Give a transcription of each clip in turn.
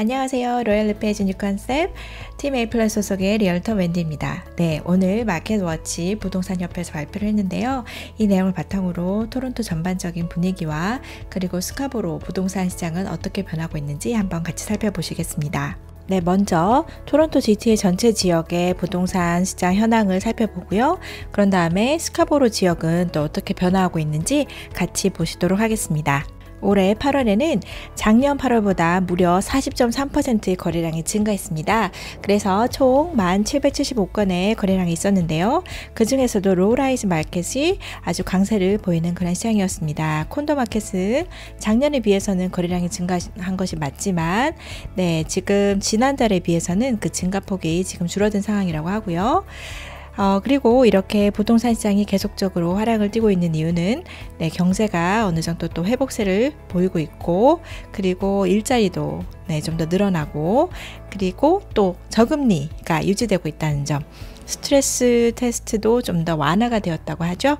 안녕하세요. 로얄르페이지 뉴컨셉 팀 A 플러스 소속의 리얼터 웬디입니다. 네, 오늘 마켓워치 부동산협회에서 발표를 했는데요. 이 내용을 바탕으로 토론토 전반적인 분위기와 그리고 스카보로 부동산 시장은 어떻게 변하고 있는지 한번 같이 살펴보시겠습니다. 네, 먼저 토론토 GTA 전체 지역의 부동산 시장 현황을 살펴보고요. 그런 다음에 스카보로 지역은 또 어떻게 변화하고 있는지 같이 보시도록 하겠습니다. 올해 8월에는 작년 8월보다 무려 40.3%의 거래량이 증가했습니다. 그래서 총 1775건의 거래량이 있었는데요. 그 중에서도 로라이즈 마켓이 아주 강세를 보이는 그런 시장이었습니다. 콘도 마켓은 작년에 비해서는 거래량이 증가한 것이 맞지만 지금 지난달에 비해서는 그 증가폭이 지금 줄어든 상황이라고 하고요. 그리고 이렇게 부동산 시장이 계속적으로 하락을 띠고 있는 이유는 경제가 어느 정도 또 회복세를 보이고 있고, 그리고 일자리도 좀 더 늘어나고, 그리고 또 저금리가 유지되고 있다는 점, 스트레스 테스트도 좀 더 완화가 되었다고 하죠.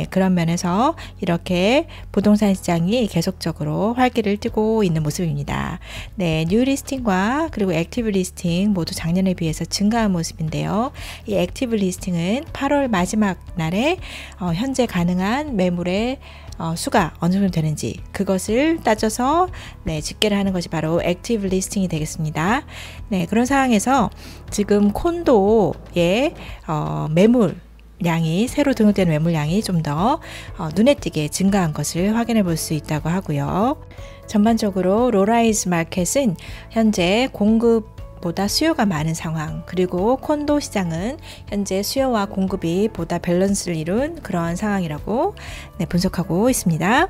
그런 면에서 이렇게 부동산 시장이 계속적으로 활기를 띠고 있는 모습입니다. 뉴 리스팅과 그리고 액티브 리스팅 모두 작년에 비해서 증가한 모습인데요. 이 액티브 리스팅은 8월 마지막 날에 현재 가능한 매물의 수가 어느 정도 되는지 그것을 따져서 집계를 하는 것이 바로 액티브 리스팅이 되겠습니다. 그런 상황에서 지금 콘도의 매물량이 새로 등록된 매물량이 좀 더 눈에 띄게 증가한 것을 확인해 볼 수 있다고 하고요. 전반적으로 로라이즈 마켓은 현재 공급보다 수요가 많은 상황, 그리고 콘도 시장은 현재 수요와 공급이 보다 밸런스를 이룬 그런 상황이라고 분석하고 있습니다.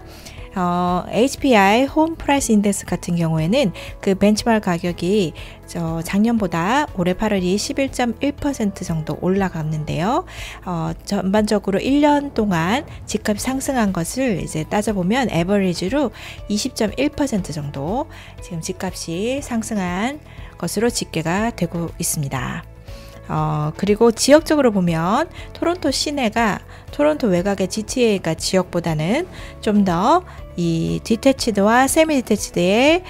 HPI 홈 프라이스 인덱스 같은 경우에는 그 벤치마크 가격이 작년보다 올해 8월이 11.1% 정도 올라갔는데요. 전반적으로 1년 동안 집값이 상승한 것을 이제 따져보면 에버리지로 20.1% 정도 지금 집값이 상승한 것으로 집계가 되고 있습니다. 그리고 지역적으로 보면 토론토 시내가 토론토 외곽의 GTA가 지역보다는 좀 더 이 디태치드와 세미 디태치드의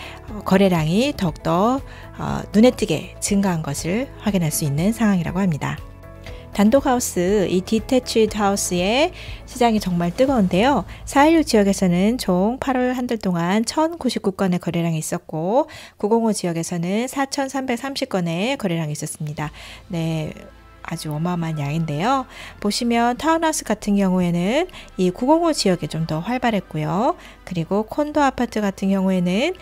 거래량이 더욱더 눈에 띄게 증가한 것을 확인할 수 있는 상황이라고 합니다. 단독 하우스, 이 디태치드 하우스의 시장이 정말 뜨거운데요. 416 지역에서는 총 8월 한 달 동안 1099건의 거래량이 있었고, 905 지역에서는 4330건의 거래량이 있었습니다. 아주 어마어마한 양인데요. 보시면 타운하우스 같은 경우에는 이 905 지역이 좀 더 활발했고요. 그리고 콘도 아파트 같은 경우에는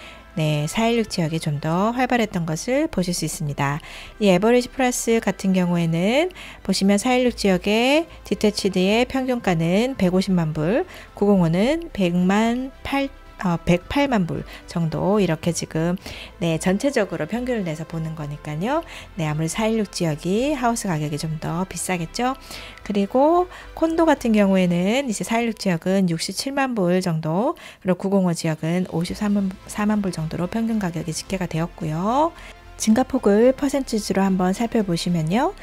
416 지역이 좀 더 활발했던 것을 보실 수 있습니다. 이 에버리지 플러스 같은 경우에는 보시면 416 지역의 디태치드의 평균가는 150만 불, 905는 108만 불 정도 이렇게 지금 전체적으로 평균을 내서 보는 거니까요. 아무래도 416 지역이 하우스 가격이 좀 더 비싸겠죠. 그리고 콘도 같은 경우에는 이제 416 지역은 67만 불 정도, 그리고 905 지역은 54만 불 정도로 평균 가격이 집계가 되었고요. 증가폭을 퍼센티지로 한번 살펴보시면요.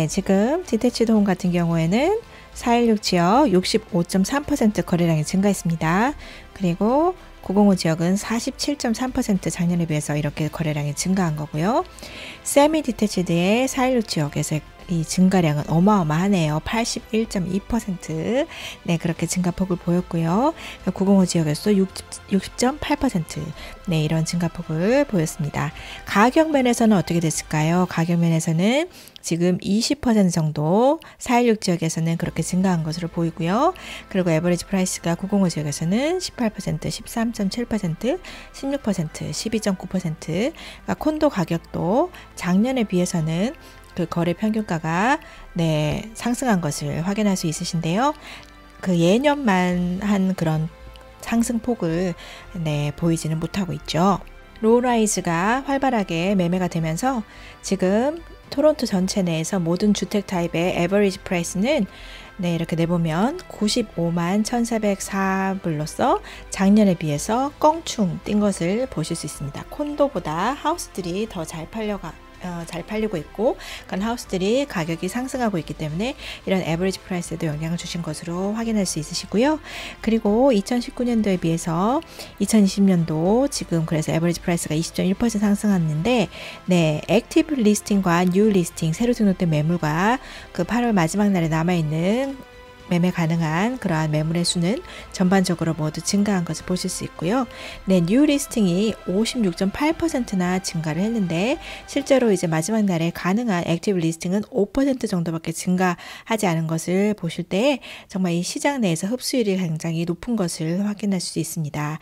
지금 디태치드 홈 같은 경우에는 416 지역 65.3% 거래량이 증가했습니다. 그리고 905 지역은 47.3% 작년에 비해서 이렇게 거래량이 증가한 거고요. 세미 디태치드의 416 지역에서 이 증가량은 어마어마하네요. 81.2% 그렇게 증가폭을 보였고요. 905 지역에서도 60.8% 이런 증가폭을 보였습니다. 가격 면에서는 어떻게 됐을까요? 가격 면에서는 지금 20% 정도 416 지역에서는 그렇게 증가한 것으로 보이고요. 그리고 에버리지 프라이스가 905 지역에서는 18%, 13.7%, 16%, 12.9%, 그러니까 콘도 가격도 작년에 비해서는 그 거래 평균가가 상승한 것을 확인할 수 있으신데요. 그 예년만 한 그런 상승폭을 보이지는 못하고 있죠. 로라이즈가 활발하게 매매가 되면서 지금 토론토 전체 내에서 모든 주택 타입의 에버리지 프라이스는 이렇게 내보면 95만 1404불로서 작년에 비해서 껑충 뛴 것을 보실 수 있습니다. 콘도보다 하우스들이 더 잘 팔려가 잘 팔리고 있고 그런 하우스들이 가격이 상승하고 있기 때문에 이런 에버리지 프라이스에도 영향을 주신 것으로 확인할 수 있으시고요. 그리고 2019년도에 비해서 2020년도 지금 그래서 에버리지 프라이스가 20.1% 상승했는데 네, 액티브 리스팅과 뉴 리스팅 새로 등록된 매물과 그 8월 마지막 날에 남아있는 매매 가능한 그러한 매물의 수는 전반적으로 모두 증가한 것을 보실 수 있고요. 네, 뉴 리스팅이 56.8%나 증가를 했는데 실제로 이제 마지막 날에 가능한 액티브 리스팅은 5% 정도밖에 증가하지 않은 것을 보실 때 정말 이 시장 내에서 흡수율이 굉장히 높은 것을 확인할 수 있습니다.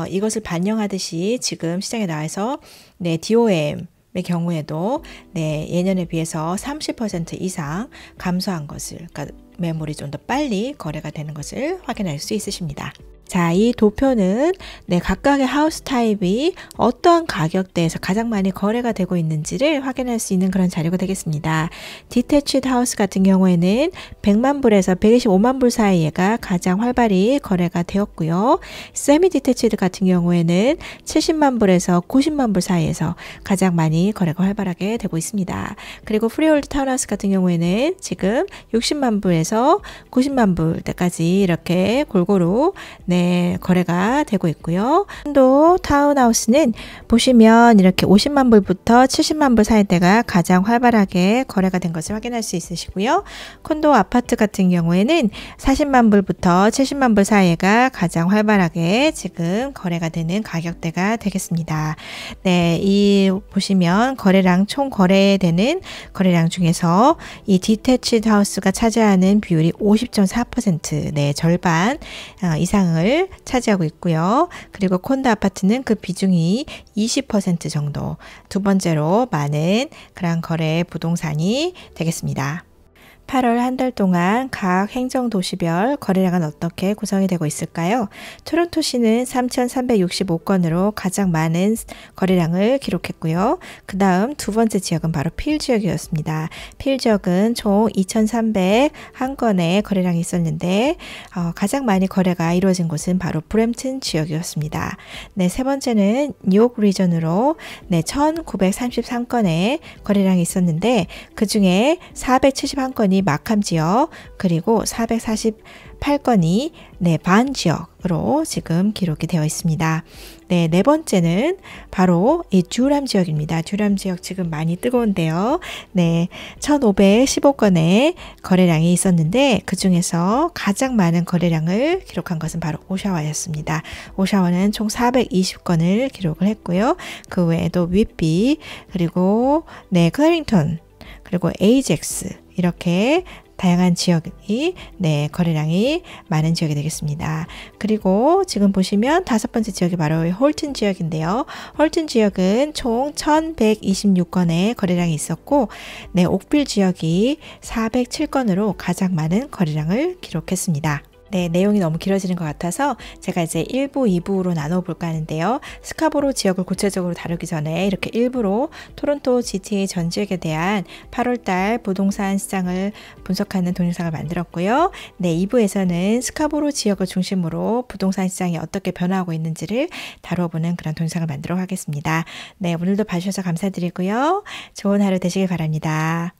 이것을 반영하듯이 지금 시장에 나와서 네, DOM 의 경우에도 네, 예년에 비해서 30% 이상 감소한 것을, 그러니까 매물이 좀 더 빨리 거래가 되는 것을 확인할 수 있으십니다. 자, 이 도표는 네, 각각의 하우스 타입이 어떠한 가격대에서 가장 많이 거래가 되고 있는지를 확인할 수 있는 그런 자료가 되겠습니다. 디태치드 하우스 같은 경우에는 100만 불에서 125만 불 사이에가 가장 활발히 거래가 되었고요. 세미 디태치드 같은 경우에는 70만 불에서 90만 불 사이에서 가장 많이 거래가 활발하게 되고 있습니다. 그리고 프리홀드 타운하우스 같은 경우에는 지금 60만 불에서 90만 불대까지 이렇게 골고루 네, 거래가 되고 있고요. 콘도 타운하우스는 보시면 이렇게 50만 불부터 70만 불 사이대가 가장 활발하게 거래가 된 것을 확인할 수 있으시고요. 콘도 아파트 같은 경우에는 40만 불부터 70만 불 사이가 가장 활발하게 지금 거래가 되는 가격대가 되겠습니다. 네, 이 보시면 거래량 총 거래되는 거래량 중에서 이 디태치드 하우스가 차지하는 비율이 50.4%, 네, 절반 이상을 차지하고 있고요. 그리고 콘도 아파트는 그 비중이 20% 정도, 두 번째로 많은 그런 거래 부동산이 되겠습니다. 8월 한 달 동안 각 행정도시별 거래량은 어떻게 구성이 되고 있을까요? 토론토시는 3,365건으로 가장 많은 거래량을 기록했고요. 그 다음 두 번째 지역은 바로 필 지역이었습니다. 필 지역은 총 2,301건의 거래량이 있었는데 가장 많이 거래가 이루어진 곳은 바로 브램튼 지역이었습니다. 네, 세 번째는 뉴욕 리전으로 네, 1,933건의 거래량이 있었는데 그 중에 471건이 마캄 지역, 그리고 448건이 네, 반 지역으로 지금 기록이 되어 있습니다. 네, 네 번째는 바로 이 듀람 지역입니다. 듀람 지역 지금 많이 뜨거운데요. 네, 1,515건의 거래량이 있었는데 그 중에서 가장 많은 거래량을 기록한 것은 바로 오샤와였습니다. 오샤와는 총 420건을 기록을 했고요. 그 외에도 윗비, 그리고 네, 클래링턴, 그리고 에이젝스, 이렇게 다양한 지역이 네, 거래량이 많은 지역이 되겠습니다. 그리고 지금 보시면 다섯 번째 지역이 바로 홀튼 지역인데요. 홀튼 지역은 총 1,126건의 거래량이 있었고 네, 옥빌 지역이 407건으로 가장 많은 거래량을 기록했습니다. 네, 내용이 너무 길어지는 것 같아서 제가 이제 1부, 2부로 나눠 볼까 하는데요. 스카보로 지역을 구체적으로 다루기 전에 이렇게 일부로 토론토 GTA 전 지역에 대한 8월달 부동산 시장을 분석하는 동영상을 만들었고요. 네, 2부에서는 스카보로 지역을 중심으로 부동산 시장이 어떻게 변화하고 있는지를 다뤄보는 그런 동영상을 만들어 하겠습니다. 네, 오늘도 봐주셔서 감사드리고요. 좋은 하루 되시길 바랍니다.